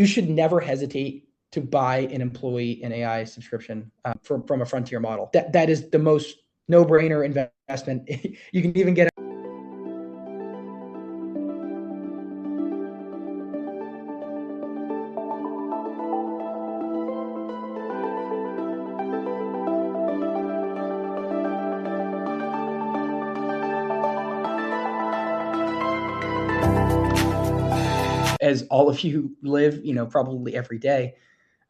you should never hesitate to buy an employee an AI subscription from a frontier model. That is the most no-brainer investment. You can even get as all of you live, probably every day.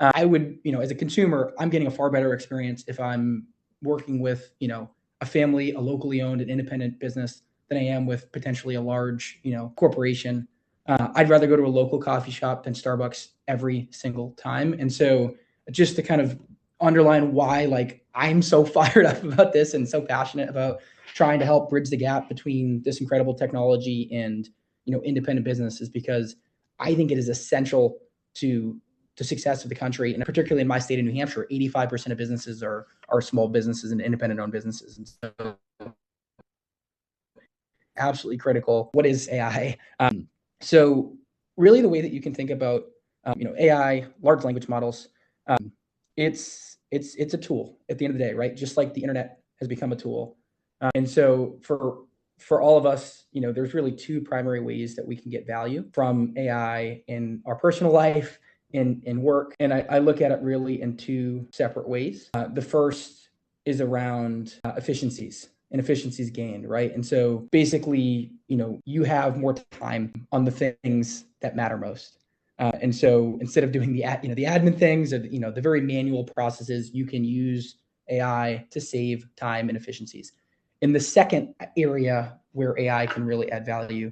I would, as a consumer, I'm getting a far better experience if I'm working with, a family, a locally owned and independent business than I am with potentially a large, corporation. I'd rather go to a local coffee shop than Starbucks every single time. And so just to kind of underline why, like, I'm so fired up about this and so passionate about trying to help bridge the gap between this incredible technology and, independent business is because I think it is essential to the success of the country, and particularly in my state of New Hampshire, 85% of businesses are small businesses and independent-owned businesses, and so absolutely critical. What is AI? So really, the way that you can think about AI, large language models, it's a tool at the end of the day, right? Just like the internet has become a tool, and so for all of us, there's really two primary ways that we can get value from AI in our personal life, in work. And I look at it really in two separate ways. The first is around efficiencies and efficiencies gained, right? And so basically, you have more time on the things that matter most. And so instead of doing the admin things or the very manual processes, you can use AI to save time and efficiencies. And the second area where AI can really add value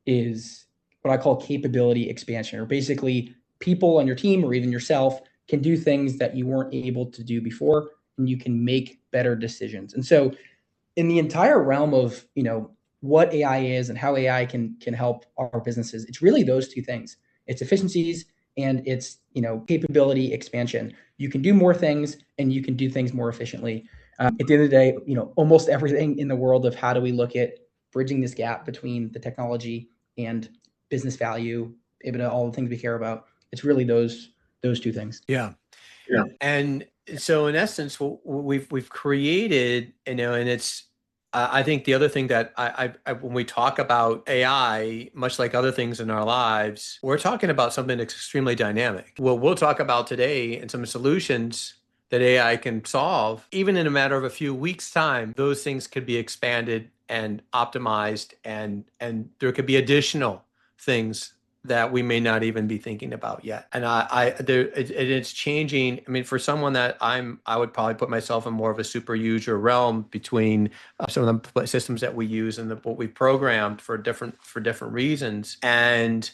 is what I call capability expansion, or basically people on your team or even yourself can do things that you weren't able to do before, and you can make better decisions. And so in the entire realm of, what AI is and how AI can help our businesses, it's really those two things. It's efficiencies and it's, capability expansion. You can do more things and you can do things more efficiently. At the end of the day, almost everything in the world of how do we look at bridging this gap between the technology and business value, all the things we care about, it's really those two things. Yeah. And so in essence, we've created, and it's, I think the other thing that I when we talk about AI, much like other things in our lives, we're talking about something that's extremely dynamic. What we'll talk about today and some solutions that AI can solve, even in a matter of a few weeks' time, those things could be expanded and optimized, and there could be additional things that we may not even be thinking about yet. And it's changing. I mean, for someone that I would probably put myself in more of a super user realm between some of the systems that we use and what we've programmed for different reasons. And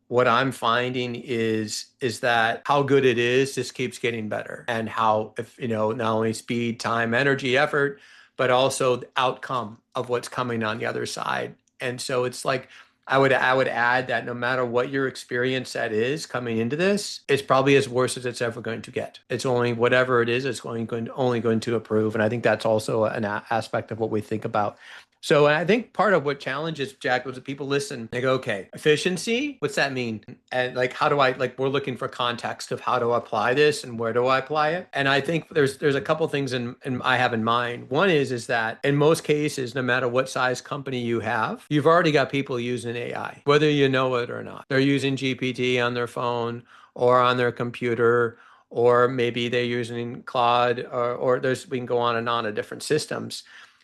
what I'm finding is that how good it is just keeps getting better, and how, if not only speed, time, energy, effort, but also the outcome of what's coming on the other side. And so it's like, I would add that no matter what your experience that is coming into this, it's probably as worse as it's ever going to get. It's only whatever it is, it's only going to improve. And I think that's also an aspect of what we think about. So I think part of what challenges, Jack, was that people listen, they go, okay, efficiency, what's that mean? And like, how do I, like, we're looking for context of how to apply this and where do I apply it? And I think there's a couple things I have in mind. One is that in most cases, no matter what size company you have, you've already got people using AI, whether you know it or not. They're using GPT on their phone or on their computer, or maybe they're using Claude, or we can go on and on of different systems.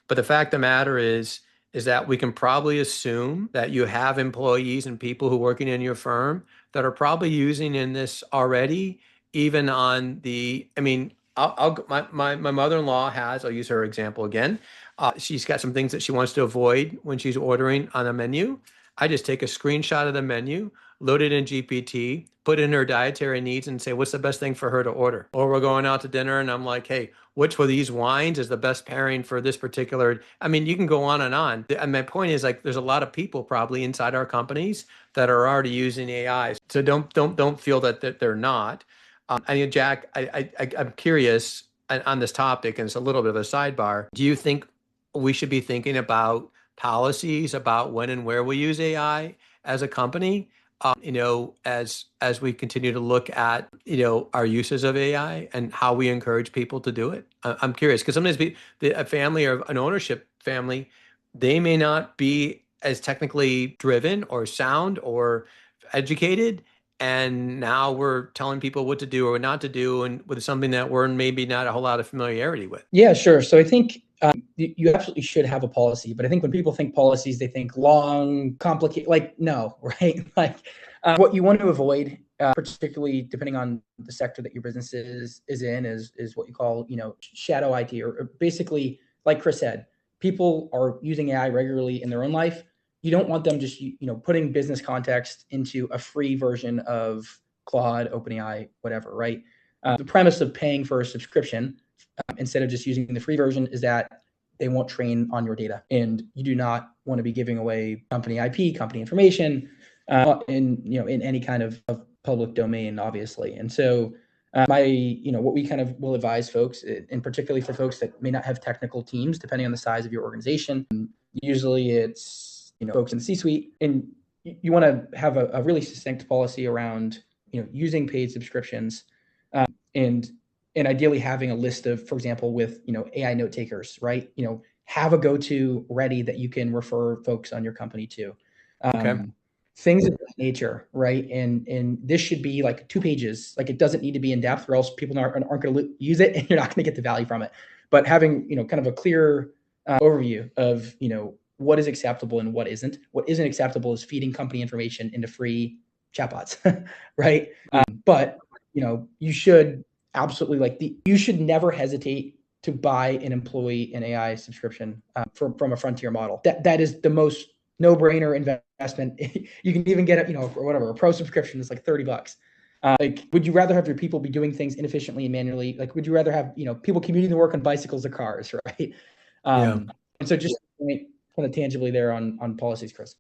But the fact of the matter is that we can probably assume that you have employees and people who are working in your firm that are probably using in this already, even on the, I mean, my mother-in-law has, I'll use her example again. She's got some things that she wants to avoid when she's ordering on a menu. I just take a screenshot of the menu, load it in GPT, put in her dietary needs, and say, what's the best thing for her to order? Or we're going out to dinner and I'm like, hey, which of these wines is the best pairing for this particular? I mean, you can go on and on. And my point is, like, there's a lot of people probably inside our companies that are already using AI. So don't feel that they're not. I mean, Jack, I'm curious on this topic, and it's a little bit of a sidebar. Do you think we should be thinking about policies about when and where we use AI as a company? as we continue to look at, our uses of AI and how we encourage people to do it. I'm curious because sometimes a family or an ownership family, they may not be as technically driven or sound or educated. And now we're telling people what to do or not to do, and with something that we're maybe not a whole lot of familiarity with. Yeah, sure. So I think you absolutely should have a policy, but I think when people think policies, they think long, complicated. Like no, right? Like what you want to avoid, particularly depending on the sector that your business is in, is what you call shadow IT, or basically, like Chris said, people are using AI regularly in their own life. You don't want them just putting business context into a free version of Claude, OpenAI, whatever, right? The premise of paying for a subscription instead of just using the free version is that they won't train on your data, and you do not want to be giving away company IP, company information, in any kind of public domain, obviously. And so, what we kind of will advise folks, and particularly for folks that may not have technical teams, depending on the size of your organization, usually it's folks in the C-suite, and you want to have a really succinct policy around using paid subscriptions, and ideally having a list of, for example, with AI note takers, right? Have a go-to ready that you can refer folks on your company to. Okay. Things of that nature, right? And this should be like 2 pages. Like it doesn't need to be in depth, or else people aren't going to use it, and you're not going to get the value from it. But having kind of a clear overview of what is acceptable and what isn't. What isn't acceptable is feeding company information into free chatbots, right? But you should absolutely you should never hesitate to buy an employee an AI subscription from a frontier model. That is the most no-brainer investment. You can even get it, or whatever, a pro subscription is like $30. Like, would you rather have your people be doing things inefficiently and manually? Like, would you rather have people commuting to work on bicycles or cars, right? Yeah. And so just kind of tangibly there on policies, Chris.